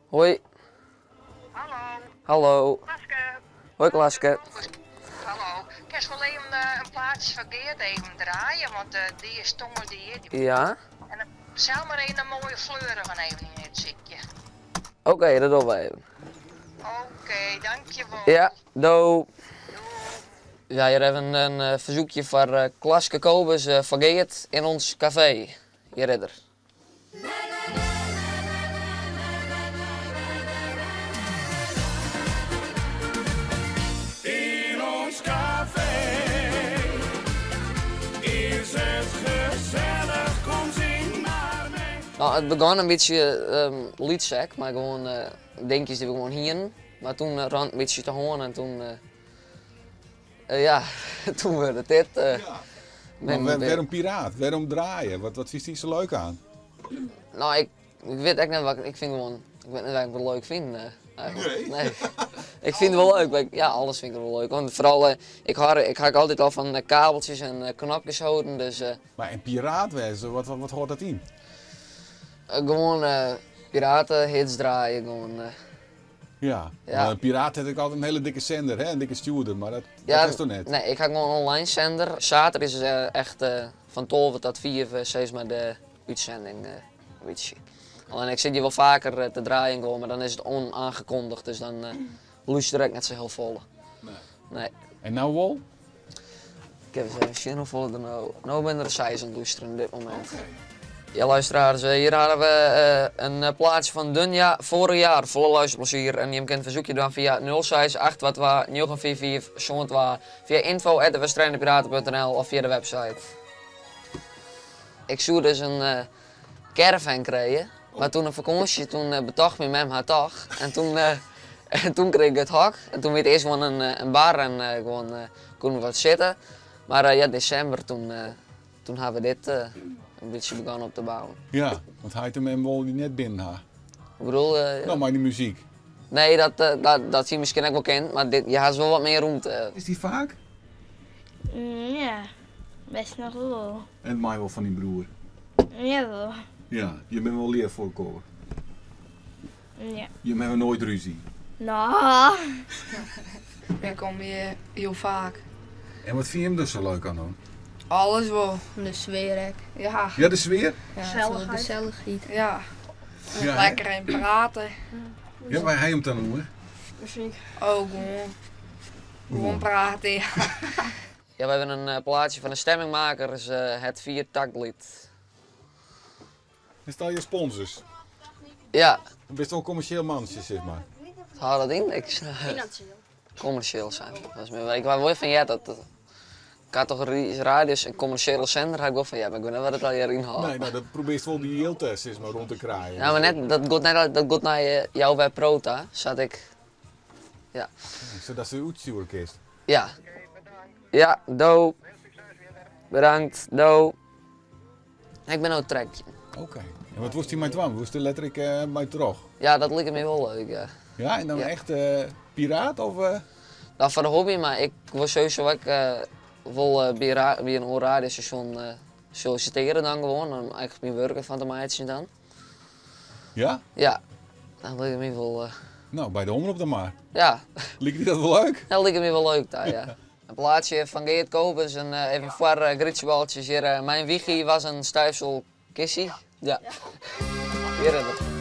Hoi. Hallo. Hallo. Klaske. Hoi Klaske. Hallo. Kun je wel even een plaatsje van Geert even draaien, want die is tongel die. Ja? En dan zou maar een mooie fleuren van even in het zitje. Oké, dat doen we even. Oké, dankjewel. Ja, doei. Ja, hier hebben we een verzoekje voor Klaske Kobus van Geert in ons café. Hier ridder. In ons café is het gezellig, kom zing maar mee. Nou, het begon een beetje liedzek, maar gewoon dingetjes die we gewoon hien. Maar toen rand een beetje te horen en toen, ja, toen werd het dit. Maar waarom piraat? Waarom draaien? Wat is hier zo leuk aan? Nou, ik weet echt niet wat ik vind gewoon, ik weet niet wat ik het leuk vind. Nee. Ik vind het wel leuk, maar ja, alles vind ik wel leuk. Want vooral, ik hou altijd al van kabeltjes en knopjes houden, dus Maar een piraat wezen, wat hoort dat in? gewoon piratenhits draaien, gewoon. Ja, Ja. maar een piraat heeft ook altijd een hele dikke zender, hè? Een dikke stuurder, maar dat is toch net? Nee, ik ga gewoon een online zender. Zaterdag is echt van 12 tot 4 steeds maar de uitzending. Weet je. Alleen ik zit hier wel vaker te draaien gewoon, maar dan is het onaangekondigd, dus dan luister ik net zo heel vol. Nee. En nou wel? Ik heb eens even zien hoeveel er nou ben er 6 aan het luisteren op dit moment. Ja, luisteraars, hier hadden we een plaatje van Dunja vorig jaar, volle luisterplezier. En je kunt verzoekje doen via 068 944 via info@westrijdepiraten.nl of via de website. Ik zou dus een caravan krijgen, maar toen een vakantie, toen betocht mijn mem haar toch. En toen kreeg ik het hok. En toen werd eerst gewoon een bar en gewoon konden we wat zitten. Maar ja, december toen hebben we dit een beetje begonnen op te bouwen. Ja, want hij heeft hem wel die net binnen haar. Ik bedoel, Nou, maar die muziek. nee, dat zie je misschien ook wel kent, maar je hebt wel wat meer ruimte. Is die vaak? Ja, best nog wel. En mij wel van die broer. Jawel. Ja, je bent wel leer voorkomen. Ja. Je hebben nooit ruzie. Nou. Ik kom hier heel vaak. En wat vind je hem dus zo leuk aan doen? Alles wel. De sfeer. Ja, Ja, de sfeer? Gezelligheid. Gezelligheid. ja. Ja, hè? Lekker in praten. Ja, waar hij hem dan noemen? Muziek. Ook gewoon praten. Ja. Ja, we hebben een plaatje van de stemmingmakers, het 4-taktlied. En stel je sponsors. Ja, Je bent wel een commercieel mannetje, zeg maar. hou dat in? Commercieel zijn. Dat is ik wou wel van ja, ik had toch radius een commerciële zender, had ik wel van ja, maar ik weet niet wat het al hierin haalt. Nee, nou, dat probeert wel die yield-test is maar rond te kraaien. Ja, maar net, dat gaat naar jouw bij Prota, zat ik. Ja. Zodat ze uitsturen kist. Ja. Ja, do. Bedankt, do. Ik ben nou trekje. Oké. En wat was hij met dwang? Was hij letterlijk bij terug? Ja, dat lijkt me wel leuk, ja. Ja, en dan Ja. echt piraat of... Dat voor de hobby, maar ik was sowieso ook wel bij een radiostation solliciteren dan gewoon. Om eigenlijk mijn werken van te maken dan. Ja? Ja, dat lijkt me wel... Nou, bij de omroep dan maar. ja, Liep je dat wel leuk? dat lijkt me wel leuk daar, ja. Een plaatsje van Geert Kobus en even voor gritsballetjes hier. Mijn wiegie was een stuifsel kissie. Ja. Hier hebben we het.